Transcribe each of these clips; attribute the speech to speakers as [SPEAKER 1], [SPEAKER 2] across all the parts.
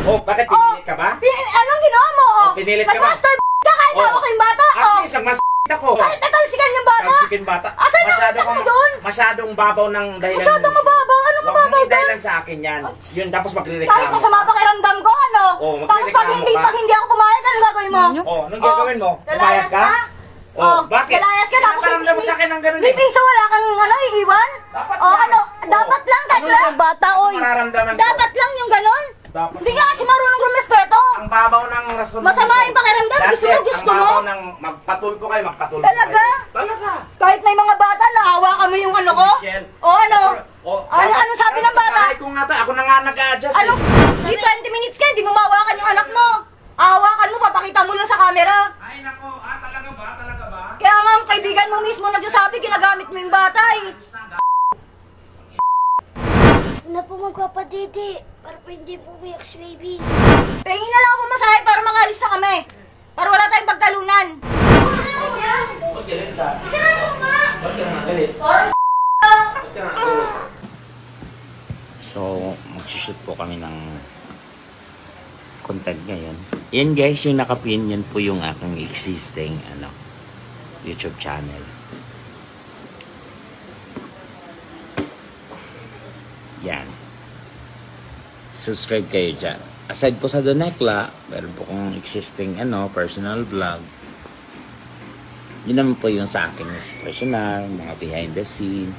[SPEAKER 1] Oh, bakit pinilit ka ba?
[SPEAKER 2] Anong ginawa mo?
[SPEAKER 1] Pinilit ka ba?
[SPEAKER 2] Nag-master ka kahit hawak ko yung bata.
[SPEAKER 1] At least, nagmas ako.
[SPEAKER 2] Kahit natalsikan yung bata.
[SPEAKER 1] Talsikin bata.
[SPEAKER 2] Asan yung utak mo doon?
[SPEAKER 1] Masyadong babaw ng dahilan.
[SPEAKER 2] Masyadong mababaw? Anong mababaw
[SPEAKER 1] Huwag
[SPEAKER 2] doon?
[SPEAKER 1] dahilan sa akin yan. Yun, tapos magre-reklamo.
[SPEAKER 2] Kahit masama pakiramdam ko, ano?
[SPEAKER 1] Oh,
[SPEAKER 2] Tapos pag hindi ako pumayag, ano gagawin mo?
[SPEAKER 1] Oh, anong gagawin mo? Pumayag ka?
[SPEAKER 2] Oh,
[SPEAKER 1] bakit?
[SPEAKER 2] Lalayas ka tapos
[SPEAKER 1] Naparamdam mo sa akin ng ganun eh.
[SPEAKER 2] Liping sa wala kang ano, iiwan?
[SPEAKER 1] Dapat
[SPEAKER 2] Oh,
[SPEAKER 1] lang.
[SPEAKER 2] ano? Dapat lang, kahit wala bata, oy.
[SPEAKER 1] Mararamdaman ko?
[SPEAKER 2] Dapat lang yung ganun.
[SPEAKER 1] Dapat.
[SPEAKER 2] Hindi ka kasi marunong rumispeto.
[SPEAKER 1] Ang babaw ng rason.
[SPEAKER 2] Masama yung pakiramdam. Gusto mo, gusto mo.
[SPEAKER 1] Ang babaw ng magpatulpo kayo, magpatulpo
[SPEAKER 2] Talaga?
[SPEAKER 1] kayo. Talaga.
[SPEAKER 2] Kahit may mga bata, nahawakan mo yung ano ko.
[SPEAKER 1] Michelle.
[SPEAKER 2] O ano?
[SPEAKER 1] Oh,
[SPEAKER 2] Ano sabi ng bata?
[SPEAKER 1] Kahit ko nga to, ako na nga nag-a-adjust
[SPEAKER 2] Ano? Di 20 minutes ka, di mo mahawakan yung anak mo. Hawakan mo, papakita mo lang sa camera.
[SPEAKER 1] Ay nako, talaga ba? Talaga ba?
[SPEAKER 2] Kaya nga ang kaibigan mo mismo nagsasabi, ginagamit mo yung bata eh.
[SPEAKER 3] Na po magpapadidi para po hindi po umiyak si baby.
[SPEAKER 2] Pahingin na lang ako masahe para makalis na kami. Para wala tayong pagtalunan.
[SPEAKER 1] Huwag galit ka. Huwag ka nga galit. So, mag-shoot po kami ng content ngayon. Yan guys, yung nakapin, yan po yung aking existing YouTube channel. Yan. Subscribe kayo dyan. Aside po sa Donekla, meron po kong existing personal vlog. Yun naman po yung sa akin personal, mga behind the scene.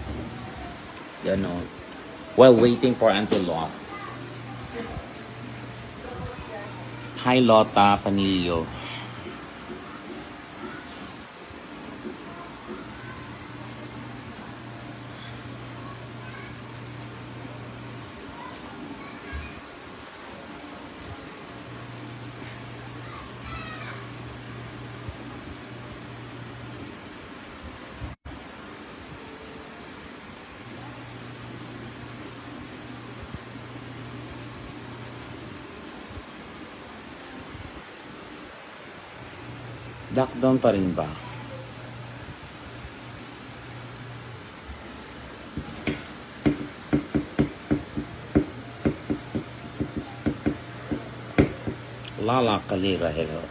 [SPEAKER 1] While waiting for Auntie Lot. Hi Lota Panilio. Lockdown pa rin ba? Lala Kalira, hello.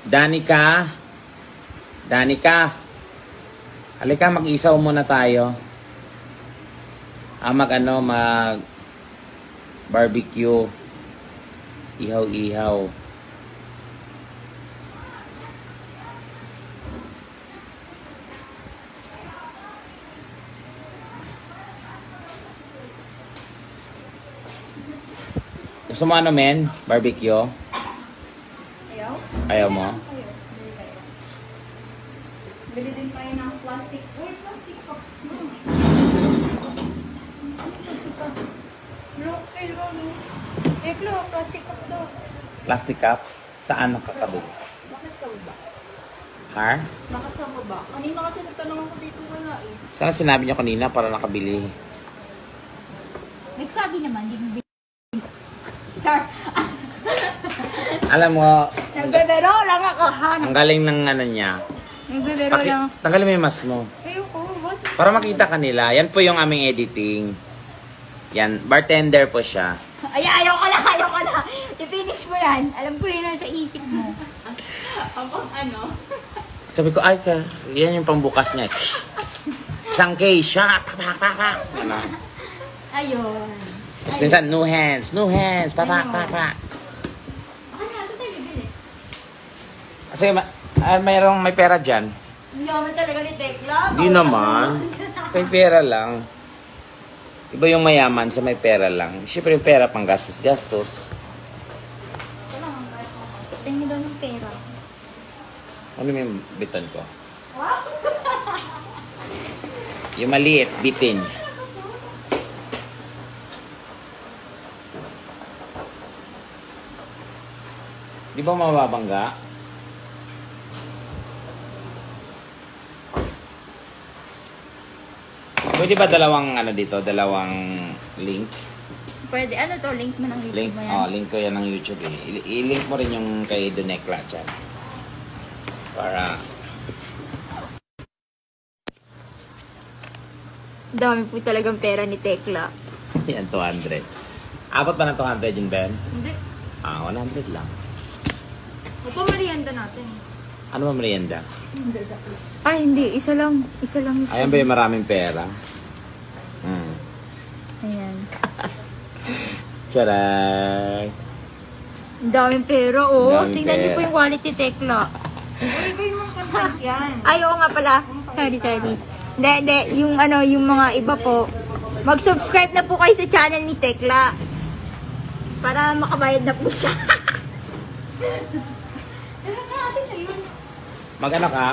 [SPEAKER 1] Danica, halika, mag-isaw muna tayo. Mag barbecue, ihaw-ihaw. Gusto mo men? Barbecue?
[SPEAKER 2] Ayaw?
[SPEAKER 1] Ayaw mo?
[SPEAKER 2] Bili din tayo ng plastic. Uy, plastic cup. Plastic cup daw.
[SPEAKER 1] Plastic cup? Saan nakakabit?
[SPEAKER 2] Bakit sa baba?
[SPEAKER 1] Ha?
[SPEAKER 2] Nakasama ba? Kanina kasi nagtanong ako dito wala eh.
[SPEAKER 1] Saan sinabi niyo kanina para nakabili?
[SPEAKER 2] Nagsabi naman, di mo Char.
[SPEAKER 1] Alam mo,
[SPEAKER 2] Nagbebero lang ako, Han.
[SPEAKER 1] ang galing ng niya.
[SPEAKER 2] Nagbebero lang.
[SPEAKER 1] Tanggalin mo yung mask mo.
[SPEAKER 2] Ayoko, what?
[SPEAKER 1] Para makita kanila. Yan po yung aming editing. Yan, bartender po siya.
[SPEAKER 2] Ayoko na. I-finish mo yan. Alam ko rin nasa isip mo. Abang ano?
[SPEAKER 1] Sabi ko, ay ka, yan yung pambukas niya. Isang case, shot, ano.
[SPEAKER 2] Ayun.
[SPEAKER 1] Tapos minsan, no hands, papa.
[SPEAKER 2] Baka na, ito tayo bibili.
[SPEAKER 1] Kasi may pera dyan.
[SPEAKER 2] Hindi naman talaga ni Tekla.
[SPEAKER 1] Di naman. May pera lang. Iba yung mayaman sa may pera lang. Siyempre yung pera pang gastos.
[SPEAKER 2] Ito lang ang guys. Tingin daw ng pera.
[SPEAKER 1] Ano yung bitan ko?
[SPEAKER 2] Wow!
[SPEAKER 1] Yung maliit, bitin. Di ba mababangga? Pwede ba dalawang dalawang link?
[SPEAKER 2] Pwede. Ano to? Link mo ng YouTube
[SPEAKER 1] Link,
[SPEAKER 2] mo yan?
[SPEAKER 1] link ko yan ng YouTube eh. I-link mo rin yung kay Donekla dyan. Para
[SPEAKER 2] Dami po talagang pera ni Tekla.
[SPEAKER 1] Yan, 200. Apat pa na 200 yun, Ben?
[SPEAKER 2] Hindi.
[SPEAKER 1] 100 lang.
[SPEAKER 2] Magpamarianda natin.
[SPEAKER 1] Ano ba merienda?
[SPEAKER 2] Ay, hindi. Isa lang. Isa lang.
[SPEAKER 1] Ayan ba yung maraming pera?
[SPEAKER 2] Ayan.
[SPEAKER 1] Charay!
[SPEAKER 2] Ang daming pera, oh.
[SPEAKER 1] Daming
[SPEAKER 2] Tingnan niyo
[SPEAKER 1] pera.
[SPEAKER 2] po yung wallet ni Tekla.
[SPEAKER 4] Uy, ikaw yung mga content yan.
[SPEAKER 2] Ay, oo nga pala. Sorry. Hindi. Yung ano, yung mga iba po. Mag-subscribe na po kayo sa channel ni Tekla. Para makabayad na po siya. Pero natin na yun.
[SPEAKER 1] Mag-ano ka?